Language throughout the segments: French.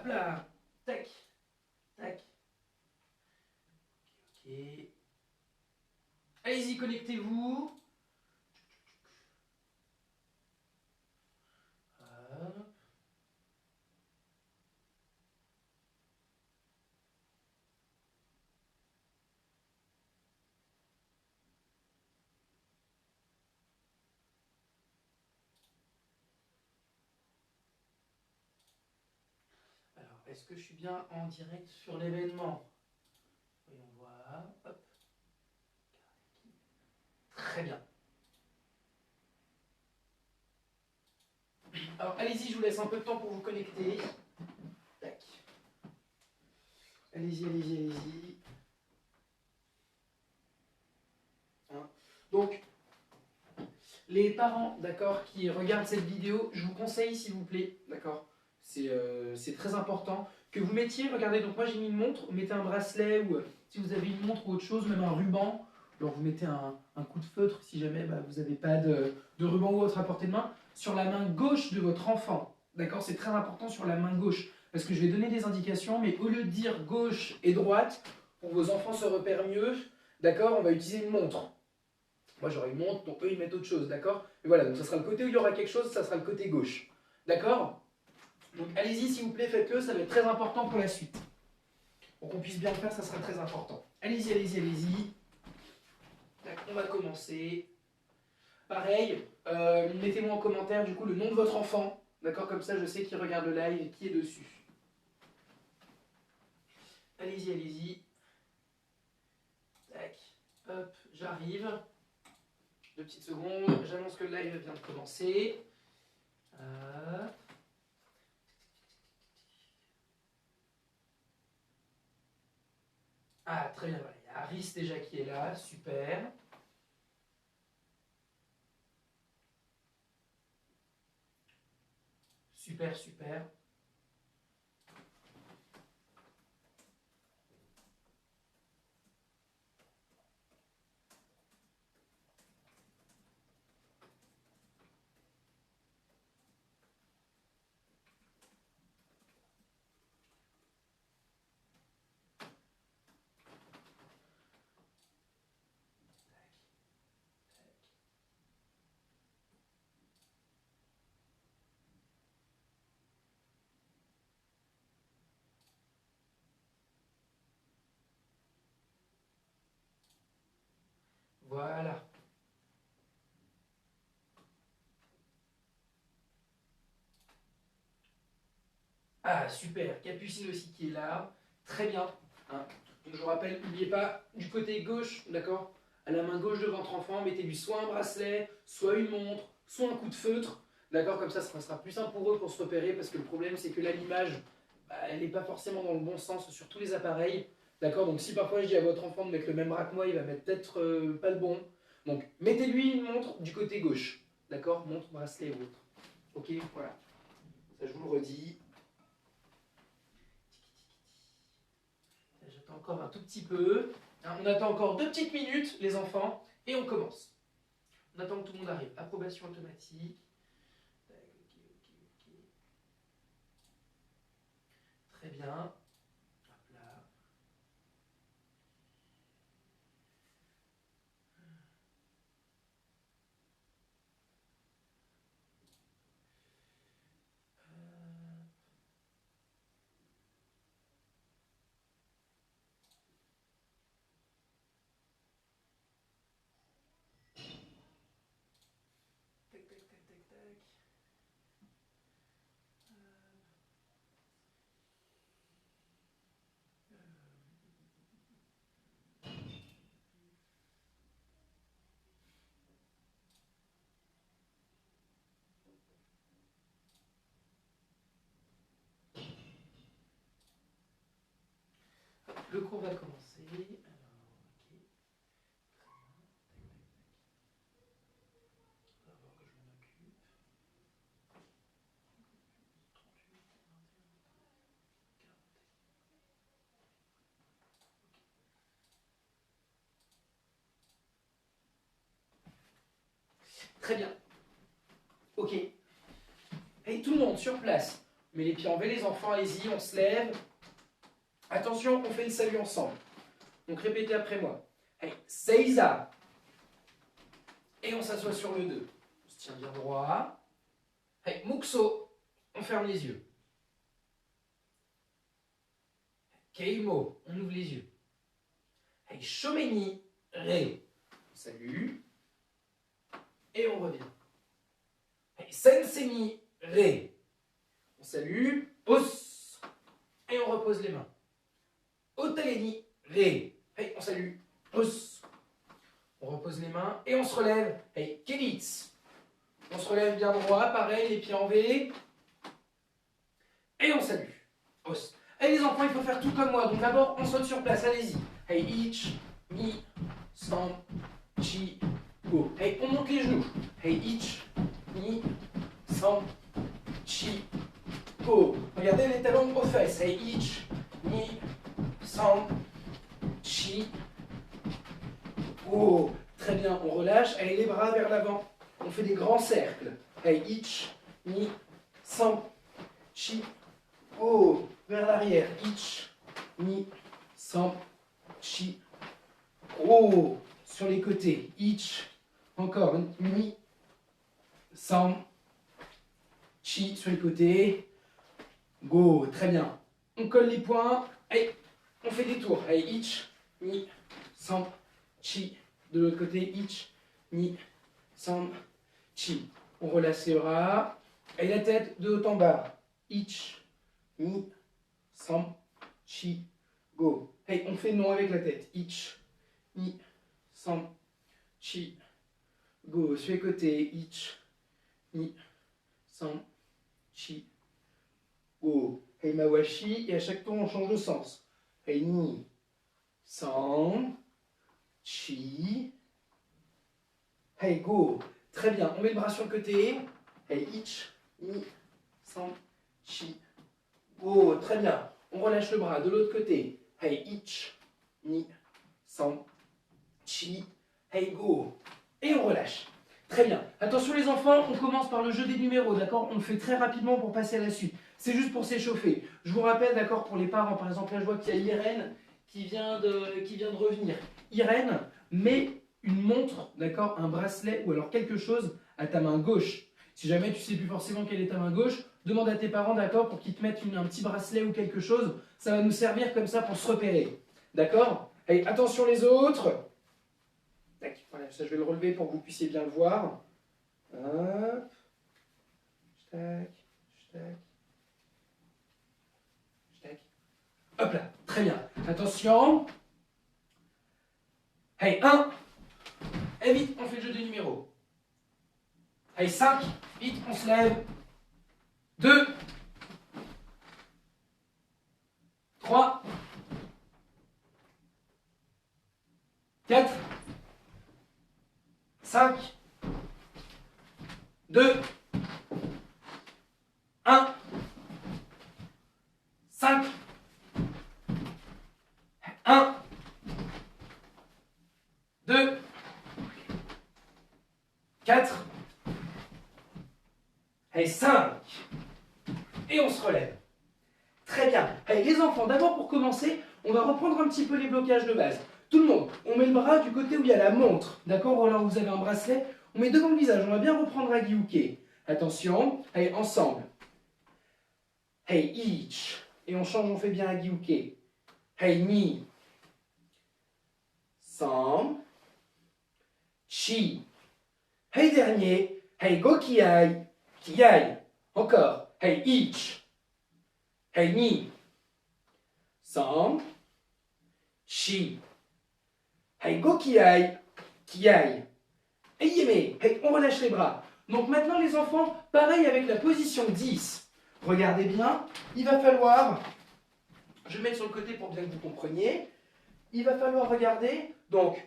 hop là. Tac, tac. Ok. Allez-y, connectez-vous. Hop. Alors, est-ce que je suis bien en direct sur l'événement? Voyons voir. Hop. Très bien. Alors, allez-y, je vous laisse un peu de temps pour vous connecter. Tac. Allez-y, allez-y, allez-y. Hein. Donc, les parents, d'accord, qui regardent cette vidéo, je vous conseille, s'il vous plaît, d'accord, c'est très important, que vous mettiez, regardez, donc moi j'ai mis une montre, vous mettez un bracelet, ou si vous avez une montre ou autre chose, même un ruban, alors vous mettez un coup de feutre, si jamais vous n'avez pas de ruban ou autre à portée de main, sur la main gauche de votre enfant, d'accord, c'est très important sur la main gauche, parce que je vais donner des indications, mais au lieu de dire gauche et droite, pour que vos enfants se repèrent mieux, d'accord, on va utiliser une montre. Moi j'aurai une montre, donc eux ils mettent autre chose, d'accord? Et voilà, donc ça sera le côté où il y aura quelque chose, ça sera le côté gauche. D'accord? Donc allez-y s'il vous plaît, faites-le, ça va être très important pour la suite. Pour qu'on puisse bien le faire, ça sera très important. Allez-y, allez-y, allez-y. On va commencer. Pareil, mettez-moi en commentaire du coup le nom de votre enfant, d'accord? Comme ça je sais qui regarde le live et qui est dessus. Allez-y, allez-y. Tac, hop, j'arrive. 2 petites secondes, j'annonce que le live vient de commencer. Ah, très bien, voilà. Il y a Aris déjà qui est là, super. Super, super. Voilà. Ah, super. Capucine aussi qui est là. Très bien. Hein. Donc, je vous rappelle, n'oubliez pas, du côté gauche, d'accord, à la main gauche de votre enfant, mettez-lui soit un bracelet, soit une montre, soit un coup de feutre. D'accord, comme ça sera plus simple pour eux pour se repérer, parce que le problème, c'est que là, l'image, elle n'est pas forcément dans le bon sens sur tous les appareils. D'accord, donc si parfois je dis à votre enfant de mettre le même bras que moi, il va mettre peut-être pas le bon. Donc, mettez-lui une montre du côté gauche. D'accord, montre, bracelet ou autre. Ok, voilà. Ça, je vous le redis. J'attends encore un tout petit peu. On attend encore 2 petites minutes, les enfants, et on commence. On attend que tout le monde arrive. Approbation automatique. Ok, ok, ok. Très bien. Hop là. Tac, tac, tac, tac, tac. Le cours va commencer. Alors, ok. On va voir que je m'en occupe. 38, 21, 40. Très bien. Ok. Et tout le monde sur place. met les pieds en V, les enfants, allez-y, on se lève. Attention, on fait le salut ensemble. Donc répétez après moi. Hey, Seiza. Et on s'assoit sur le 2. On se tient bien droit. Hey, Muxo. On ferme les yeux. Keimo. On ouvre les yeux. Hey, Shomeni. Re. On salue. Et on revient. Hey, Sensemi. Re. On salue. Os. Et on repose les mains. Otaleni. Re. Hey, on salue. Os. On repose les mains et on se relève. Hey, Kelitz. On se relève bien droit, pareil, les pieds en V. Et on salue. Os. Hey les enfants, il faut faire tout comme moi. Donc d'abord, on saute sur place, allez-y. Hey, ich, mi, san, chi, go. Hey, on monte les genoux. Hey, ich, mi, san, chi, go. Regardez les talons aux fesses. Hey, ich, mi, san, chi, go. Très bien, on relâche. Allez, les bras vers l'avant. On fait des grands cercles. Hey, ich, mi, san, chi, go. Vers l'arrière. Ich, mi, san, chi, go. Sur les côtés. Ich, encore. Mi, san, chi. Sur les côtés. Go. Très bien. On colle les poings. Allez, on fait des tours. Allez, ich, mi, san, chi. De l'autre côté. Ich, mi, san, chi. On relâche les bras. Et la tête de haut en bas. Ich, mi, san, chi, go. Hey, on fait non avec la tête. Ich, mi, san, chi, go. Sur les côtés. Ich, mi, san, chi, go. Hey, mawashi. Et à chaque tour, on change de sens. Hey, ni, san, chi. Hey, go. Très bien. On met le bras sur le côté. Hey, ich, mi, san, chi, go. Très bien. On relâche le bras de l'autre côté. Hey, ich, mi, san, chi. Hey, go. Et on relâche. Très bien. Attention les enfants, on commence par le jeu des numéros, d'accord? On le fait très rapidement pour passer à la suite. C'est juste pour s'échauffer. Je vous rappelle, d'accord, pour les parents, par exemple, là je vois qu'il y a Irène qui vient de revenir. Irène, mets une montre, d'accord, un bracelet ou alors quelque chose à ta main gauche. Si jamais tu ne sais plus forcément quelle est ta main gauche, demande à tes parents, d'accord, pour qu'ils te mettent un petit bracelet ou quelque chose. Ça va nous servir comme ça pour se repérer. D'accord? Allez, attention les autres. Tac, voilà, ça je vais le relever pour que vous puissiez bien le voir. Hop. Tac, tac. Tac. Hop là, très bien. Attention. Hey, 1. Et vite, on fait le jeu des numéros. Allez, 5. Vite, on se lève. 2. 3. 4. 5. 2. 1. 5. 1. 2. 4. Et 5. Et on se relève. Très bien. Allez, les enfants, d'abord pour commencer, on va reprendre un petit peu les blocages de base. Tout le monde, on met le bras du côté où il y a la montre. D'accord? Alors vous avez un bracelet. On met devant le visage. On va bien reprendre à Gyuke. Attention. Allez, ensemble. Hey, ich. Et on change, on fait bien à Gyuke. Hey, ni. San. Chi. Hey, dernier. Hey, go kiai. Kiai. Encore. Hey, ich. Hey, ni. San. Chi. Hey, go kiai. Kiai. Et yémé. Hey, on relâche les bras. Donc maintenant les enfants, pareil avec la position 10. Regardez bien, il va falloir, je vais mettre sur le côté pour bien que vous compreniez, il va falloir regarder, donc,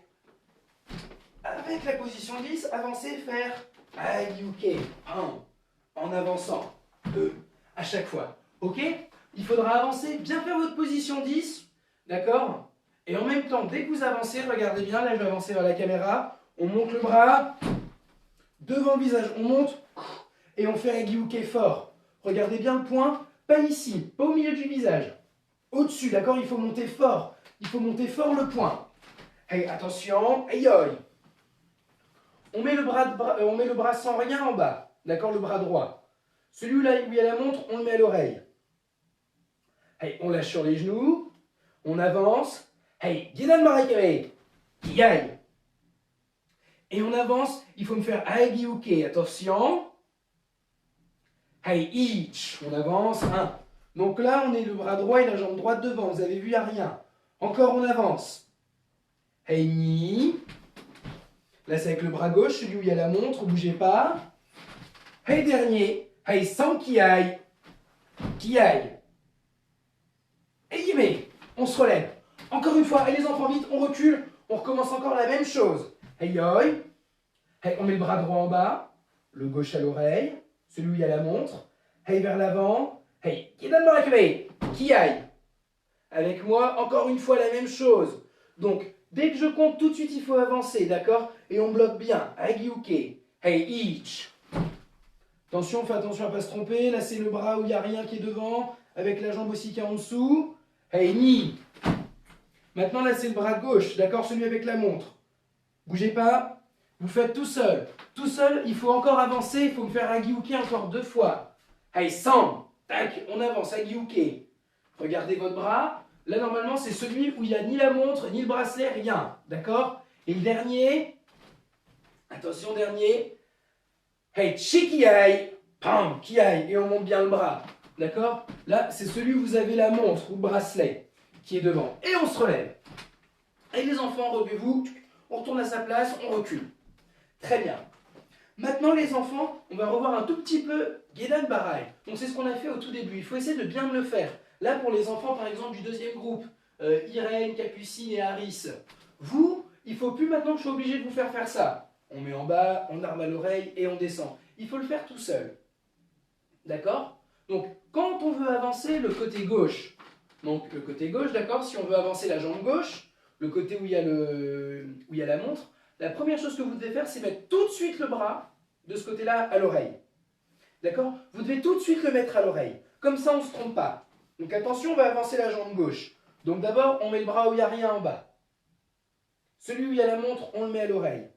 avec la position 10, avancer, faire Agyuke, 1, en avançant, 2, à chaque fois, ok? Il faudra avancer, bien faire votre position 10, d'accord? Et en même temps, dès que vous avancez, regardez bien, là je vais avancer vers la caméra, on monte le bras, devant le visage, on monte, et on fait Agyuke fort. Regardez bien le point, Pas ici, pas au milieu du visage. Au-dessus, d'accord? Il faut monter fort. Il faut monter fort le poing. Hey, attention, aïe aïe. On met le bras sans rien en bas. D'accord? Le bras droit. Celui là où il y a la montre, on le met à l'oreille. Hey, on lâche sur les genoux. On avance. Hey, Gidan Marakere. Kiai. Et on avance. Il faut me faire Agiuke. Attention. Hey, ich. On avance. 1. Donc là, on est le bras droit et la jambe droite devant. Vous avez vu, il n'y a rien. Encore, on avance. Hey, ni. Là, c'est avec le bras gauche, celui où il y a la montre. Bougez pas. Hey, dernier. Hey, sans qui aille. Qui aille. Et yémé. On se relève. Encore une fois. Et les enfants, vite, on recule. On recommence encore la même chose. Hey, yoï. Hey, on met le bras droit en bas. Le gauche à l'oreille. Celui où il y a la montre. Hey, vers l'avant. Hey, qui donne la clé. Qui aille. Avec moi, encore une fois la même chose. Donc, dès que je compte, tout de suite, il faut avancer, d'accord? Et on bloque bien. Agiuke. Hey, each. Attention, fais attention à ne pas se tromper. Là, c'est le bras où il n'y a rien qui est devant, avec la jambe aussi qui est en dessous. Hey, ni. Maintenant, là, c'est le bras gauche, d'accord? Celui avec la montre. Bougez pas. Vous faites tout seul. Tout seul, il faut encore avancer. Il faut me faire agiuke encore 2 fois. Hey, 100. Tac, on avance. Agiuke. Regardez votre bras. Là, normalement, c'est celui où il n'y a ni la montre, ni le bracelet, rien. D'accord? Et le dernier, attention, dernier. Hey, chikiai. Pam, kiai. Et on monte bien le bras. D'accord? Là, c'est celui où vous avez la montre ou le bracelet qui est devant. Et on se relève. Et les enfants, relevez-vous. On retourne à sa place, on recule. Très bien. Maintenant, les enfants, on va revoir un tout petit peu Gedan Barai. Donc, c'est ce qu'on a fait au tout début. Il faut essayer de bien me le faire. Là, pour les enfants, par exemple, du deuxième groupe, Irène, Capucine et Harris, vous, il ne faut plus maintenant que je sois obligé de vous faire ça. On met en bas, on arme à l'oreille et on descend. Il faut le faire tout seul. D'accord? Donc, quand on veut avancer le côté gauche, donc le côté gauche, d'accord? Si on veut avancer la jambe gauche, le côté où il y a la montre, la première chose que vous devez faire, c'est mettre tout de suite le bras de ce côté-là à l'oreille. D'accord? Vous devez tout de suite le mettre à l'oreille. Comme ça, on ne se trompe pas. Donc attention, on va avancer la jambe gauche. Donc d'abord, on met le bras où il n'y a rien en bas. Celui où il y a la montre, on le met à l'oreille.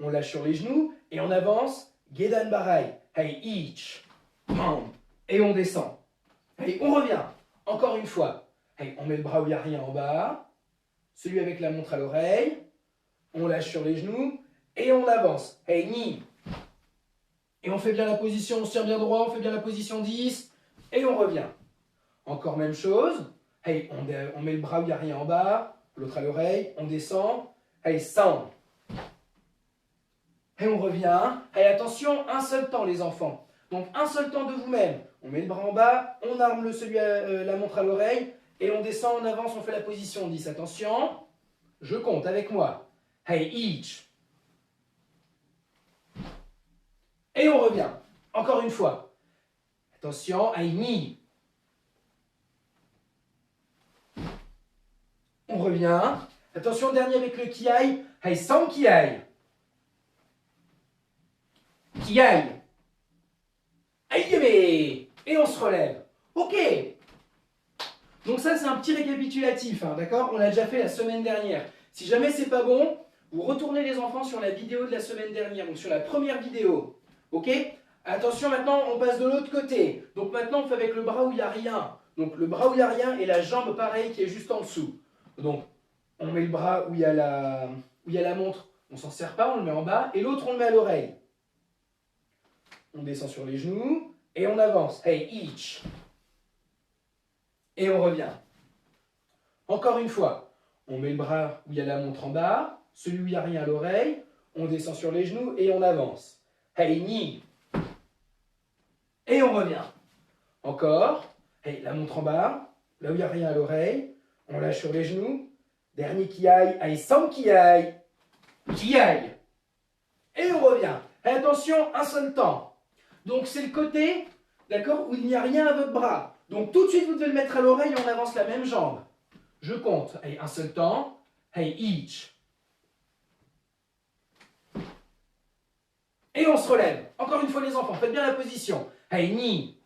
On lâche sur les genoux et on avance. Gedan Barai. Hey, each. Et on descend. Hey, on revient. Encore une fois. Hey, on met le bras où il n'y a rien en bas. Celui avec la montre à l'oreille. On lâche sur les genoux et on avance. Hey, ni. Et on fait bien la position, on se tient bien droit, on fait bien la position 10 et on revient. Encore même chose. Hey, on met le bras où il n'y a rien en bas, l'autre à l'oreille, on descend. Hey, 100. Et on revient. Hey, attention, un seul temps les enfants. Donc un seul temps de vous-même. On met le bras en bas, on arme la montre à l'oreille et on descend, on avance, on fait la position 10. Attention, je compte avec moi. Hey, each. Et on revient. Encore une fois. Attention, hey, ni. On revient. Attention, dernier avec le kiai. Hey, sans kiai. Kiai. Aïe, et on se relève. Ok. Donc ça, c'est un petit récapitulatif, hein, d'accord? On l'a déjà fait la semaine dernière. Si jamais c'est pas bon, vous retournez les enfants sur la vidéo de la semaine dernière, donc sur la première vidéo. Ok? Attention, maintenant, on passe de l'autre côté. Donc maintenant, on fait avec le bras où il n'y a rien. Donc le bras où il n'y a rien et la jambe, pareil, qui est juste en dessous. Donc, on met le bras où il y a la montre. On ne s'en sert pas, on le met en bas. Et l'autre, on le met à l'oreille. On descend sur les genoux et on avance. Hey, each. Et on revient. Encore une fois. On met le bras où il y a la montre en bas. Celui où il n'y a rien à l'oreille. On descend sur les genoux et on avance. Hey, ni. Et on revient. Encore. Hey, la montre en bas. Là où il n'y a rien à l'oreille. On lâche sur les genoux. Dernier qui aille. Hey, sans qui aille. Qui aille. Et on revient. Et attention, un seul temps. Donc c'est le côté, d'accord, où il n'y a rien à votre bras. Donc tout de suite, vous devez le mettre à l'oreille et on avance la même jambe. Je compte. Hey, un seul temps. Hey, each. Et on se relève. Encore une fois les enfants, faites bien la position. Hey, ni.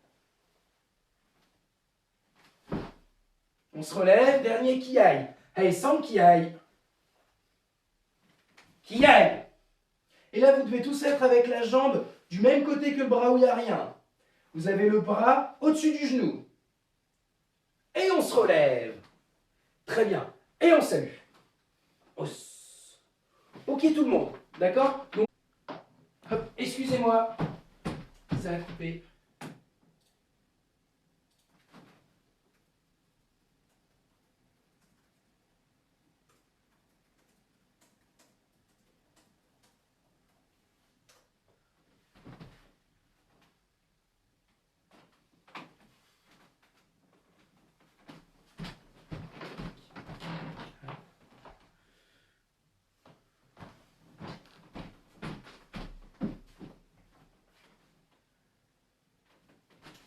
se relève, dernier qui aille. Allez, sans qui aille. Qui aille. Et là, vous devez tous être avec la jambe du même côté que le bras où il n'y a rien. Vous avez le bras au-dessus du genou. Et on se relève. Très bien. Et on salue. Os. Ok tout le monde. D'accord? Donc, hop, excusez-moi. Ça a coupé.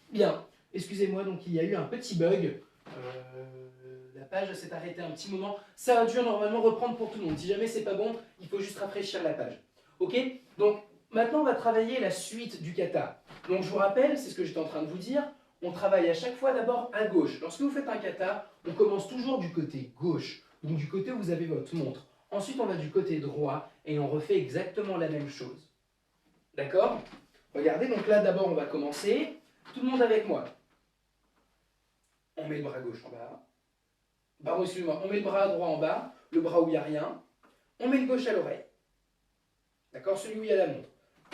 Bien, excusez-moi, donc il y a eu un petit bug. La page s'est arrêtée un petit moment. Ça a dû normalement reprendre pour tout le monde. Si jamais c'est pas bon, il faut juste rafraîchir la page. Ok? Donc maintenant on va travailler la suite du kata. Donc je vous rappelle, c'est ce que j'étais en train de vous dire, on travaille à chaque fois d'abord à gauche. Lorsque vous faites un kata, on commence toujours du côté gauche, donc du côté où vous avez votre montre. Ensuite on va du côté droit et on refait exactement la même chose. D'accord? Regardez, donc là d'abord on va commencer. Tout le monde avec moi. On met le bras gauche en bas. Pardon, excusez-moi. On met le bras droit en bas, le bras où il n'y a rien. On met le gauche à l'oreille. D'accord? Celui où il y a la montre.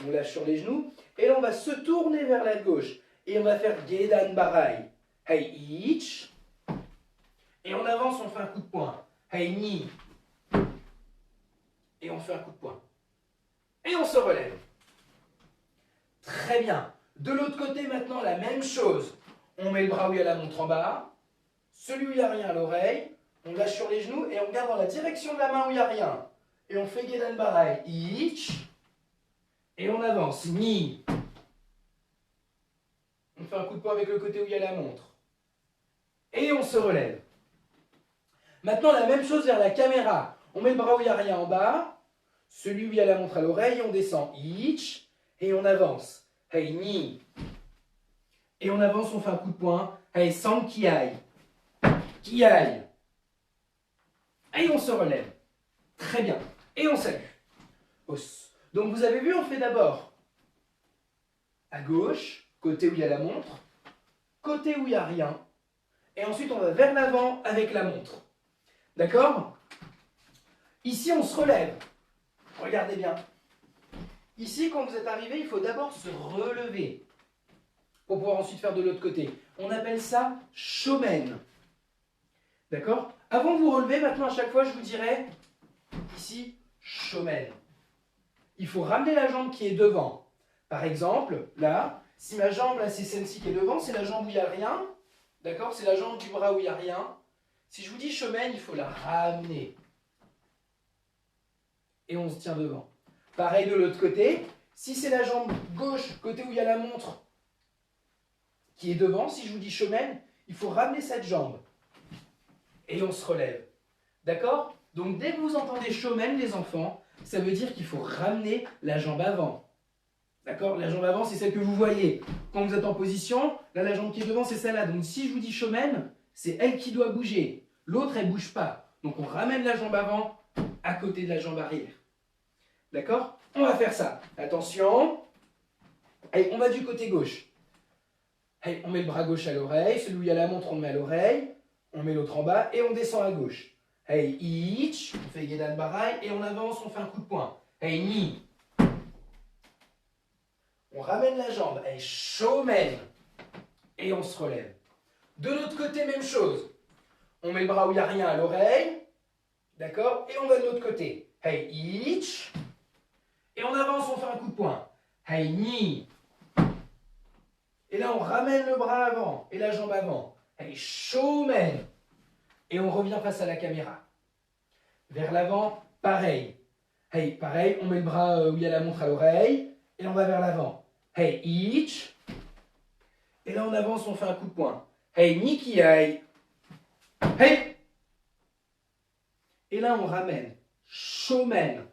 On lâche sur les genoux. Et là, on va se tourner vers la gauche. Et on va faire Gedan Barai. Hey, ich. Et on avance, on fait un coup de poing. Hey, ni. Et on fait un coup de poing. Et on se relève. Très bien. De l'autre côté, maintenant, la même chose. On met le bras où il y a la montre en bas. Celui où il n'y a rien à l'oreille. On lâche sur les genoux et on regarde dans la direction de la main où il n'y a rien. Et on fait Gedan Barai. Ich. Et on avance. Ni. On fait un coup de poing avec le côté où il y a la montre. Et on se relève. Maintenant, la même chose vers la caméra. On met le bras où il n'y a rien en bas. Celui où il y a la montre à l'oreille. On descend. Ich. Et on avance. Hey, ni. Et on avance, on fait un coup de poing. Hey, sans qui aille. Qui aille. Et on se relève. Très bien. Et on salue. Os. Donc vous avez vu, on fait d'abord à gauche, côté où il y a la montre, côté où il n'y a rien, et ensuite on va vers l'avant avec la montre. D'accord? Ici on se relève. Regardez bien. Ici, quand vous êtes arrivé, il faut d'abord se relever pour pouvoir ensuite faire de l'autre côté. On appelle ça shomen. D'accord? Avant de vous relever, maintenant à chaque fois, je vous dirais ici, shomen. Il faut ramener la jambe qui est devant. Par exemple, là, si ma jambe, là, c'est celle-ci qui est devant, c'est la jambe où il n'y a rien. D'accord? C'est la jambe du bras où il n'y a rien. Si je vous dis shomen, il faut la ramener. Et on se tient devant. Pareil de l'autre côté. Si c'est la jambe gauche, côté où il y a la montre, qui est devant, si je vous dis shomen, il faut ramener cette jambe. Et on se relève. D'accord? Donc dès que vous entendez shomen, les enfants, ça veut dire qu'il faut ramener la jambe avant. D'accord? La jambe avant, c'est celle que vous voyez. Quand vous êtes en position, là, la jambe qui est devant, c'est celle-là. Donc si je vous dis shomen, c'est elle qui doit bouger. L'autre, elle ne bouge pas. Donc on ramène la jambe avant à côté de la jambe arrière. D'accord? On va faire ça. Attention. Allez, on va du côté gauche. Allez, on met le bras gauche à l'oreille. Celui où il y a la montre, on le met à l'oreille. On met l'autre en bas et on descend à gauche. Hey, ich, on fait Gedan Barai et on avance, on fait un coup de poing. Hey, ni. On ramène la jambe. Hey, shomen. Et on se relève. De l'autre côté, même chose. On met le bras où il n'y a rien à l'oreille. D'accord? Et on va de l'autre côté. Hey, ich. Et on avance, on fait un coup de poing. Hey, ni. Et là, on ramène le bras avant et la jambe avant. Hey, shomen. Et on revient face à la caméra. Vers l'avant, pareil. Hey, pareil, on met le bras où il y a la montre à l'oreille. Et on va vers l'avant. Hey, ich. Et là, on avance, on fait un coup de poing. Hey, Niki aïe. Hey. Et là, on ramène. Shomen.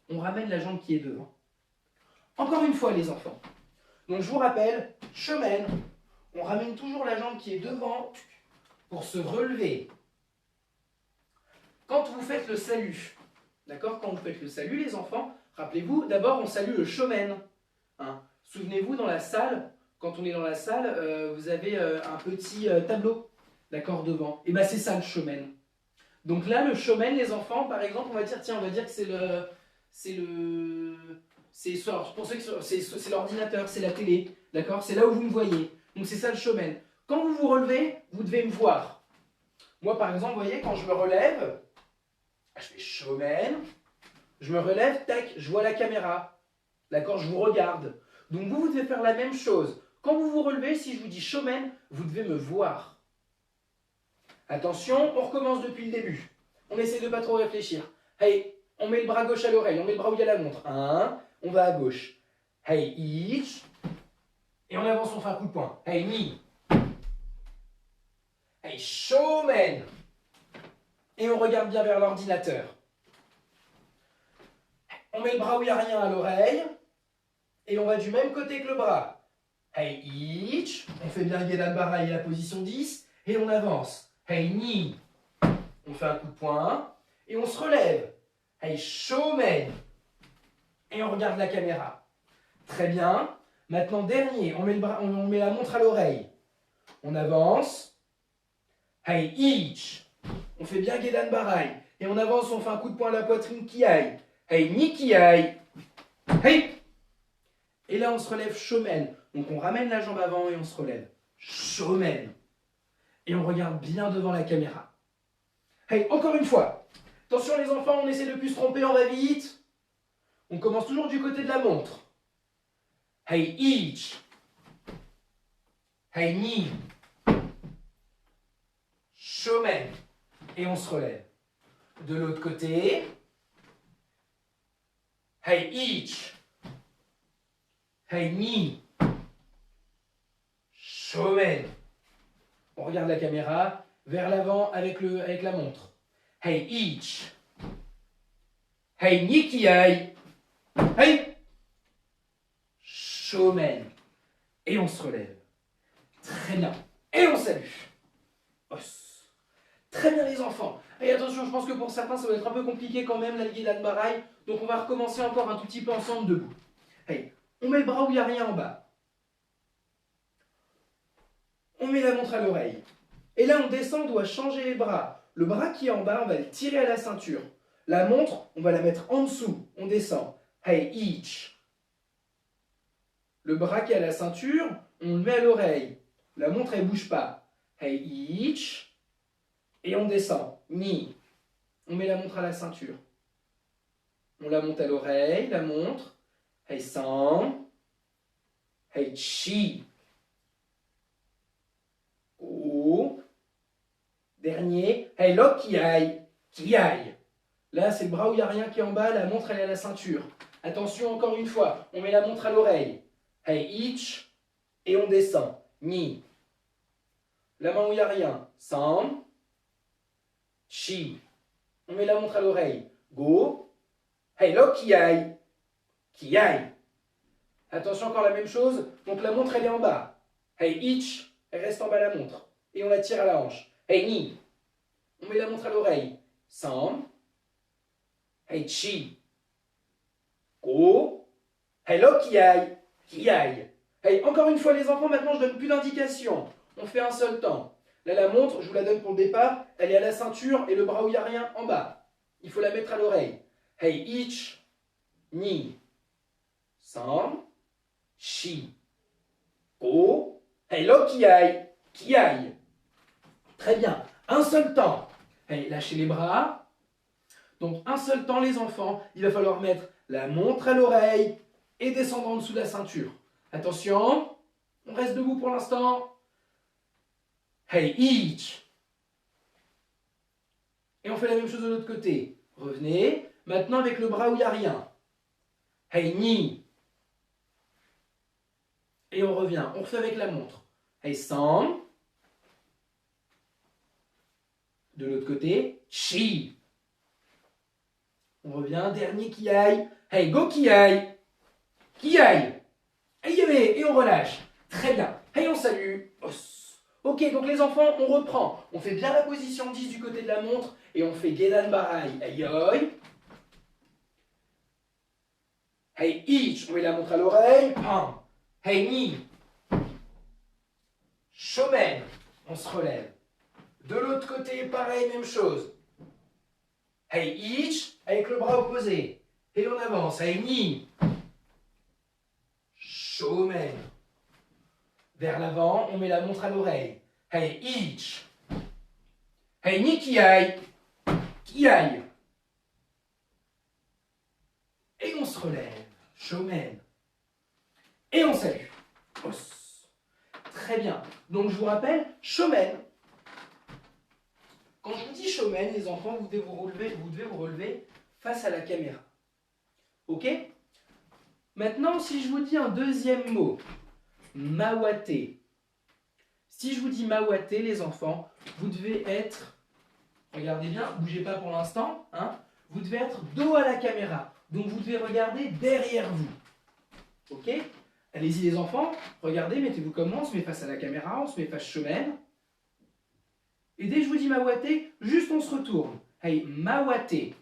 On ramène la jambe qui est devant. Encore une fois, les enfants. Donc, je vous rappelle, shomen. On ramène toujours la jambe qui est devant pour se relever. Quand vous faites le salut, d'accord? Quand vous faites le salut, les enfants, rappelez-vous, d'abord on salue le shomen. Hein. Souvenez-vous, dans la salle, quand on est dans la salle, vous avez un petit tableau, d'accord, devant. Et bien c'est ça le shomen. Donc là, le shomen, les enfants, par exemple, on va dire, tiens, on va dire que c'est pour ceux qui c'est l'ordinateur, c'est la télé, d'accord? C'est là où vous me voyez. Donc c'est ça le shomen. Quand vous vous relevez, vous devez me voir. Moi, par exemple, vous voyez, quand je me relève, je fais shomen, je me relève, tac, je vois la caméra, d'accord? Je vous regarde. Donc vous devez faire la même chose. Quand vous vous relevez, si je vous dis shomen, vous devez me voir. Attention, on recommence depuis le début. On essaie de ne pas trop réfléchir. Hey, on met le bras gauche à l'oreille, on met le bras où il y a la montre. 1, on va à gauche. Hey, each. Et on avance, on fait un coup de poing. Hey, ni. Hey, showman. Et on regarde bien vers l'ordinateur. On met le bras où il n'y a rien à l'oreille. Et on va du même côté que le bras. Hey, each. On fait bien le Gedan Barai et la position 10. Et on avance. Hey, ni. On fait un coup de poing. Et on se relève. Hey, showman. Et on regarde la caméra. Très bien. Maintenant, dernier, on met, on met la montre à l'oreille. On avance. Hey, each. On fait bien Gedan Barai. Et on avance, on fait un coup de poing à la poitrine qui aille. Hey, ni qui aille. Hey. Et là, on se relève shomen. Donc, on ramène la jambe avant et on se relève. Shomen. Et on regarde bien devant la caméra. Hey, encore une fois. Attention les enfants, on essaie de ne plus se tromper, on va vite. On commence toujours du côté de la montre. Hey, each. Hey, ni. Shomen. Et on se relève. De l'autre côté. Hey, each. Hey, ni. Shomen. On regarde la caméra vers l'avant avec la montre. Hey, each. Hey, ni qui aille. Hey. Shomen. Et on se relève. Très bien. Et on salue. Os. Très bien les enfants. Et attention, je pense que pour certains, ça va être un peu compliqué quand même, la Gedan Barai. Donc on va recommencer encore un tout petit peu ensemble debout. Hey. On met le bras où il n'y a rien en bas. On met la montre à l'oreille. Et là, on descend, on doit changer les bras. Le bras qui est en bas, on va le tirer à la ceinture. La montre, on va la mettre en dessous. On descend. Hey, each. Le bras qui est à la ceinture, on le met à l'oreille. La montre, elle ne bouge pas. Hey, each. Et on descend. Ni. On met la montre à la ceinture. On la monte à l'oreille, la montre. Hey, san. Hey, chi. Oh. Dernier. Hey, lock qui aille. Qui aille. Là, c'est le bras où il n'y a rien qui est en bas. La montre, elle est à la ceinture. Attention, encore une fois. On met la montre à l'oreille. Hey, each. Et on descend. Ni. La main où il n'y a rien. San. Chi. On met la montre à l'oreille. Go. Hey, lock qui aille. Qui aille. Attention, encore la même chose. Donc la montre, elle est en bas. Hey, each. Elle reste en bas la montre. Et on la tire à la hanche. Hey, ni. On met la montre à l'oreille. San. Hey, chi. Go. Hey, lock qui aille. Qui aille. Hey, encore une fois les enfants, maintenant je donne plus d'indications. On fait un seul temps. Là, la montre, je vous la donne pour le départ. Elle est à la ceinture et le bras où il n'y a rien en bas. Il faut la mettre à l'oreille. Hey, each. Ni. San. Chi. Go. Hey, lock qui aille. Qui aille. Très bien. Un seul temps. Hey, lâchez les bras. Donc, un seul temps, les enfants. Il va falloir mettre la montre à l'oreille et descendre en dessous de la ceinture. Attention. On reste debout pour l'instant. Hey, each. Et on fait la même chose de l'autre côté. Revenez. Maintenant avec le bras où il n'y a rien. Hey, ni. Et on revient. On refait avec la montre. Hey, san. De l'autre côté. Chi. On revient. Dernier qui aille. Hey, go qui aille. Qui aille. Hey, et on relâche. Très bien. Hey, on salue. Ok, Ok, donc les enfants, on reprend. On fait bien la position 10 du côté de la montre et on fait Gedan Barai. Hey, oi. Hey, ich. On met la montre à l'oreille. Hey, ni. Shomen. On se relève. De l'autre côté, pareil, même chose. Hey, ich. Avec le bras opposé. Et on avance. Hey, ni. Shomen. Vers l'avant, on met la montre à l'oreille. Hey, ich. Hey, ni qui aille. Qui aille. Et on se relève. Shomen. Et on salue. Os. Très bien. Donc je vous rappelle, shomen. Quand je vous dis shomen, les enfants, vous devez vous relever face à la caméra. Ok? Maintenant, si je vous dis un deuxième mot, mawate. Si je vous dis mawate, les enfants, vous devez être, regardez bien, bougez pas pour l'instant, hein, vous devez être dos à la caméra. Donc vous devez regarder derrière vous. Ok? Allez-y les enfants, regardez, mettez-vous comme moi, on se met face à la caméra, on se met face shomen. Et dès que je vous dis mawate, juste on se retourne. Hey, mawate. Et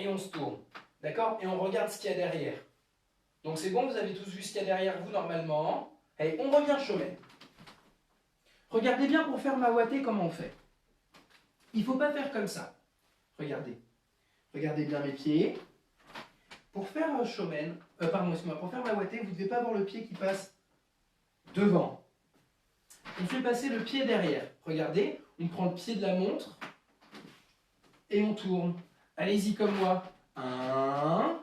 on se tourne. D'accord? Et on regarde ce qu'il y a derrière. Donc c'est bon, vous avez tous vu ce qu'il y a derrière vous normalement. Hey, on revient shomen. Regardez bien pour faire mawate comment on fait. Il ne faut pas faire comme ça. Regardez. Regardez bien mes pieds. Pour faire shomen, pour faire mawate, vous ne devez pas avoir le pied qui passe devant. On fait passer le pied derrière. Regardez, on prend le pied de la montre et on tourne. Allez-y comme moi. 1.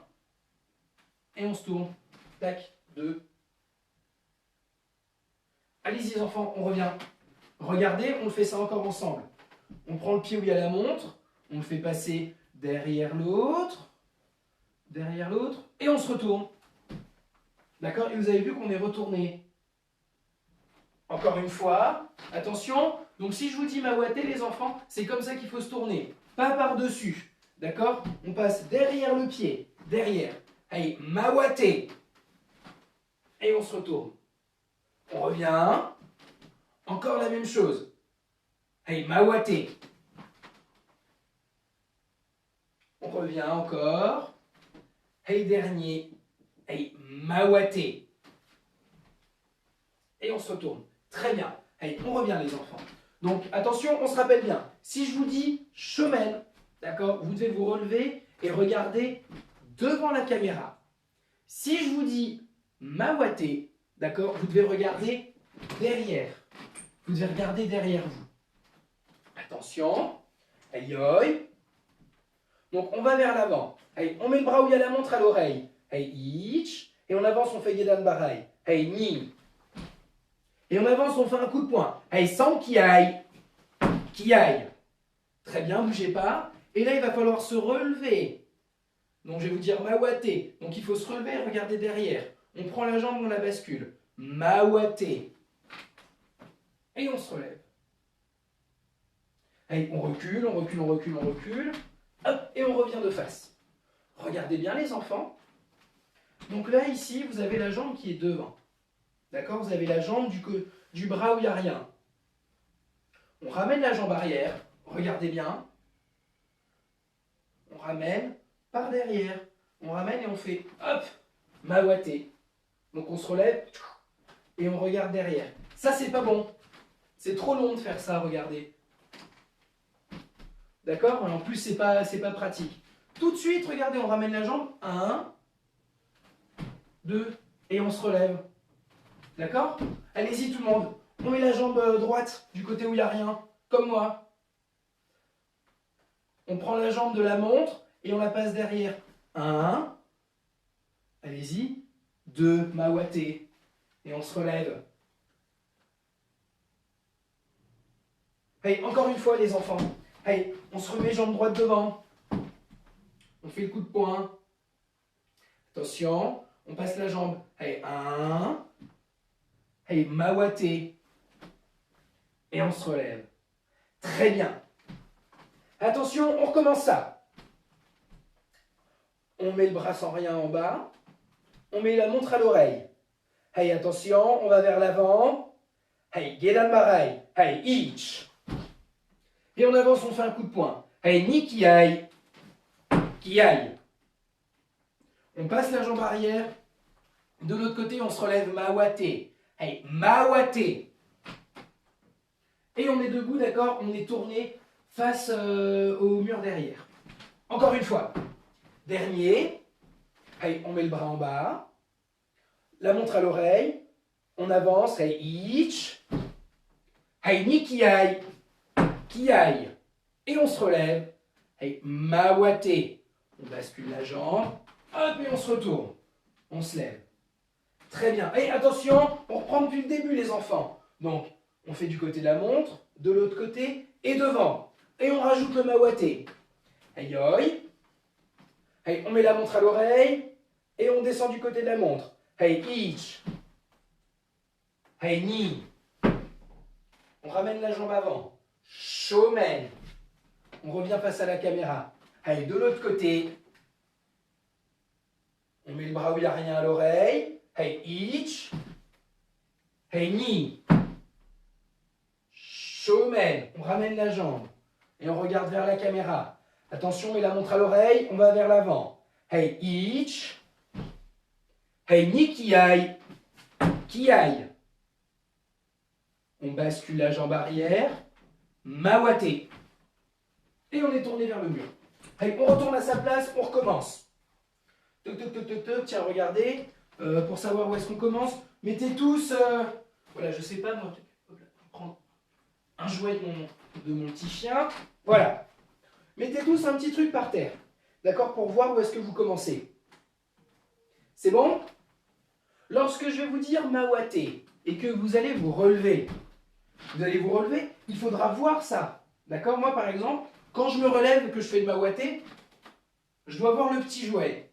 Et on se tourne. Tac, 2. Allez-y les enfants, on revient. Regardez, on fait ça encore ensemble. On prend le pied où il y a la montre, on le fait passer derrière l'autre, et on se retourne. D'accord? Et vous avez vu qu'on est retourné. Encore une fois, attention. Donc si je vous dis mawate, les enfants, c'est comme ça qu'il faut se tourner. Pas par-dessus. D'accord? On passe derrière le pied. Derrière. Allez, mawate. Et on se retourne. On revient. Encore la même chose. Allez, mawate. On revient encore. Hey, dernier. Hey, mawate. Et on se retourne. Très bien. Allez, on revient les enfants. Donc, attention, on se rappelle bien. Si je vous dis shomen, d'accord, vous devez vous relever et regarder devant la caméra. Si je vous dis mawate, d'accord, vous devez regarder derrière. Vous devez regarder derrière vous. Attention. Aïe, aïe. Donc, on va vers l'avant. Allez, on met le bras où il y a la montre à l'oreille. Hey, ich. Et on avance, on fait Gedan Barai. Hey, ni. Et on avance, on fait un coup de poing. Hey, sans qui aille. Qui aille. Très bien, bougez pas. Et là, il va falloir se relever. Donc, je vais vous dire mawate. Donc, il faut se relever et regarder derrière. On prend la jambe, on la bascule. Mawate. Et on se relève. Allez, on recule, on recule, on recule, on recule. Hop, et on revient de face. Regardez bien les enfants. Donc là, ici, vous avez la jambe qui est devant. D'accord? Vous avez la jambe du bras où il n'y a rien. On ramène la jambe arrière. Regardez bien. On ramène par derrière. On ramène et on fait hop, mawate. Donc on se relève et on regarde derrière. Ça, c'est pas bon. C'est trop long de faire ça, regardez. D'accord? En plus, c'est pas pratique. Tout de suite, regardez, on ramène la jambe. 1, 2, et on se relève. D'accord? Allez-y tout le monde. On met la jambe droite du côté où il n'y a rien, comme moi. On prend la jambe de la montre et on la passe derrière. 1, allez-y. 2, mawate. Et on se relève. Allez, encore une fois les enfants. Allez, on se remet jambe droite devant. On fait le coup de poing. Attention, on passe la jambe. Allez, 1. Allez, mawate. Et on se relève. Très bien. Attention, on recommence ça. On met le bras sans rien en bas. On met la montre à l'oreille. Allez, attention, on va vers l'avant. Hey, gedan marai. Hey, ich. Et on avance, on fait un coup de poing. Hey, ni qui aille. Qui aille. On passe la jambe arrière. De l'autre côté, on se relève mawate. Hey, mawate. Et on est debout, d'accord? On est tourné face au mur derrière. Encore une fois. Dernier. Hey, on met le bras en bas. La montre à l'oreille. On avance. Hey, ich. Hey, ni qui aille. Qui aille. Et on se relève. Hey, mawate. On bascule la jambe. Hop, et on se retourne. On se lève. Très bien. Et attention, on reprend depuis le début, les enfants. Donc, on fait du côté de la montre, de l'autre côté et devant. Et on rajoute le mawate. Hey, oi. Hey, on met la montre à l'oreille et on descend du côté de la montre. Hey, ich. Hey, ni. On ramène la jambe avant. Shomen. On revient face à la caméra. Hey, de l'autre côté. On met le bras où il n'y a rien à l'oreille. Hey, ich. Hey, ni. Shomen. On ramène la jambe. Et on regarde vers la caméra. Attention, on met la montre à l'oreille. On va vers l'avant. Hey, ich. Hey, ni qui aille. Qui aille. On bascule la jambe arrière. Mawate. Et on est tourné vers le mur. Hey, on retourne à sa place. On recommence. Toc, toc, toc, toc, toc. Tiens, regardez. Pour savoir où est-ce qu'on commence, mettez tous, voilà, je sais pas, moi, je vais prendre un jouet de mon petit chien, voilà. Mettez tous un petit truc par terre, d'accord, pour voir où est-ce que vous commencez. C'est bon? Lorsque je vais vous dire mawate et que vous allez vous relever, il faudra voir ça, d'accord? Moi, par exemple, quand je me relève et que je fais le mawate, je dois voir le petit jouet.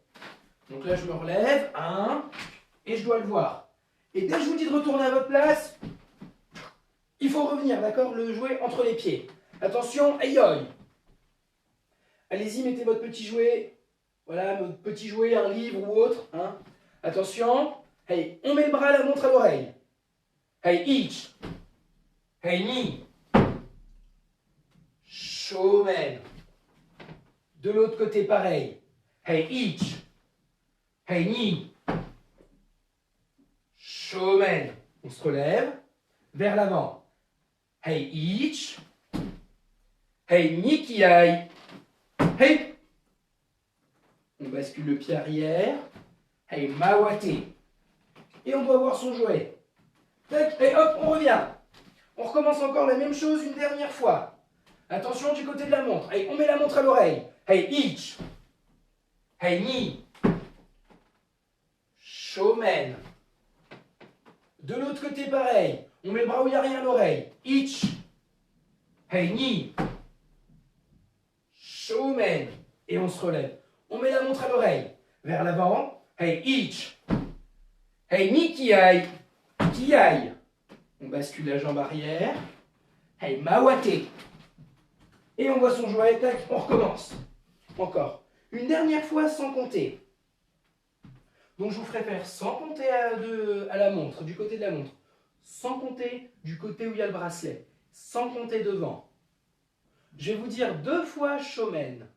Donc là, je me relève, 1, et je dois le voir. Et dès que je vous dis de retourner à votre place, il faut revenir, d'accord? Le jouet entre les pieds. Attention, aïe. Allez-y, mettez votre petit jouet. Voilà, votre petit jouet, un livre ou autre. Hein. Attention. Hey, on met le bras à la montre à l'oreille. Hey, ich. Hey, ni. Shomen. De l'autre côté, pareil. Hey, ich. Hey, ni. Shomen. On se relève. Vers l'avant. Hey, ich. Hey, ni qui aille. Hey. On bascule le pied arrière. Hey, mawate. Et on doit voir son jouet. Tac, et hop, on revient. On recommence encore la même chose une dernière fois. Attention du côté de la montre. Hey, on met la montre à l'oreille. Hey, ich. Hey, ni. Shomen. De l'autre côté, pareil. On met le bras où il n'y a rien à l'oreille. Ich. Hey, ni. Shomen. Et on se relève. On met la montre à l'oreille. Vers l'avant. Hey, ich. Hey, ni qui aille. Qui aille. On bascule la jambe arrière. Hey, mawate. Et on voit son jouet. Tac, on recommence. Encore. Une dernière fois sans compter. Donc je vous ferai faire sans compter à la montre, du côté de la montre. Sans compter du côté où il y a le bracelet. Sans compter devant. Je vais vous dire 2 fois shomen.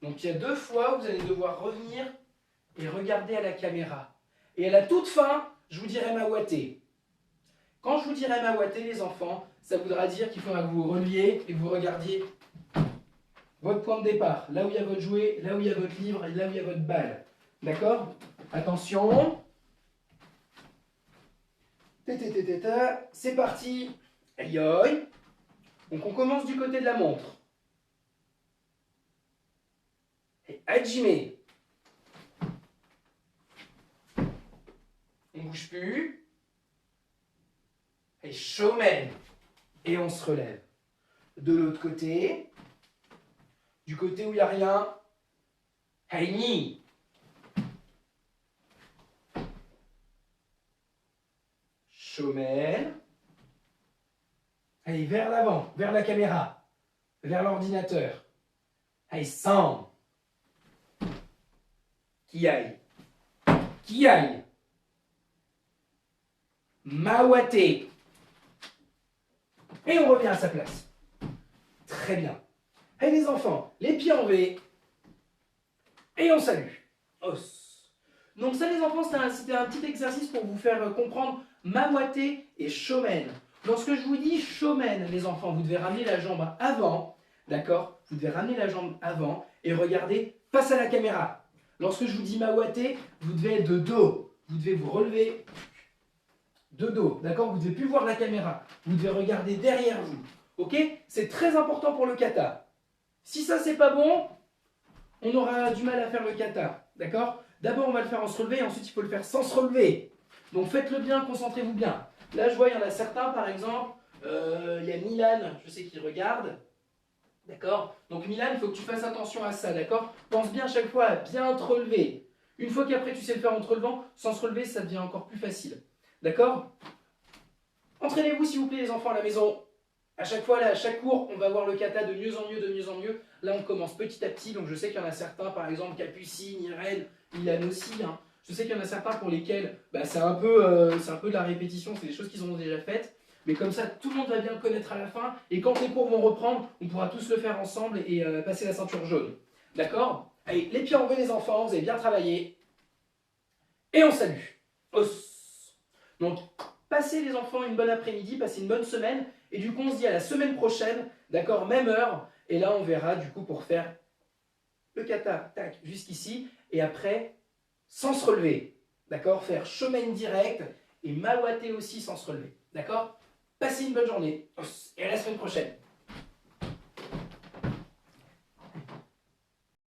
Donc il y a 2 fois où vous allez devoir revenir et regarder à la caméra. Et à la toute fin, je vous dirai mawate. Quand je vous dirai mawate, les enfants, ça voudra dire qu'il faudra que vous vous releviez et que vous regardiez votre point de départ. Là où il y a votre jouet, là où il y a votre livre et là où il y a votre balle. D'accord? Attention. C'est parti. Aïe aïe. Donc on commence du côté de la montre. Et hajime. On bouge plus. Et shomen. Et on se relève. De l'autre côté. Du côté où il n'y a rien. Hey, ni. Shomen. Allez, vers l'avant, vers la caméra, vers l'ordinateur. Allez, sans. Qui aille. Qui aille. Mawate. Et on revient à sa place. Très bien. Allez les enfants, les pieds en V. Et on salue. Os. Donc ça les enfants, c'était un petit exercice pour vous faire comprendre Mawate et Shomen. Lorsque je vous dis Shomen, les enfants, vous devez ramener la jambe avant. D'accord? Vous devez ramener la jambe avant et regarder face à la caméra. Lorsque je vous dis Mawate, vous devez être de dos. Vous devez vous relever de dos. D'accord? Vous ne devez plus voir la caméra. Vous devez regarder derrière vous. Ok? C'est très important pour le kata. Si ça, c'est pas bon, on aura du mal à faire le kata. D'accord? D'abord, on va le faire en se relever et ensuite, il faut le faire sans se relever. Donc, faites-le bien, concentrez-vous bien. Là, je vois, il y en a certains, par exemple, il y a Milan, je sais qu'il regarde. D'accord? Donc, Milan, il faut que tu fasses attention à ça. D'accord? Pense bien chaque fois à bien te relever. Une fois qu'après, tu sais le faire en te relevant, sans se relever, ça devient encore plus facile. D'accord? Entraînez-vous, s'il vous plaît, les enfants, à la maison. À chaque fois, là, à chaque cours, on va voir le kata de mieux en mieux, de mieux en mieux. Là, on commence petit à petit. Donc, je sais qu'il y en a certains, par exemple, Capucine, Irène, Milan aussi. Hein. Je sais qu'il y en a certains pour lesquels c'est un peu de la répétition. C'est des choses qu'ils ont déjà faites. Mais comme ça, tout le monde va bien le connaître à la fin. Et quand les cours vont reprendre, on pourra tous le faire ensemble et passer la ceinture jaune. D'accord? Allez, les pieds en V, les enfants. Vous avez bien travaillé. Et on salue. Os. Donc, passez les enfants une bonne après-midi, passez une bonne semaine. Et du coup, on se dit à la semaine prochaine, d'accord, même heure. Et là, on verra du coup pour faire le kata, tac, jusqu'ici. Et après, sans se relever, d'accord, faire Shomen direct et Mawate aussi sans se relever, d'accord. Passez une bonne journée et à la semaine prochaine.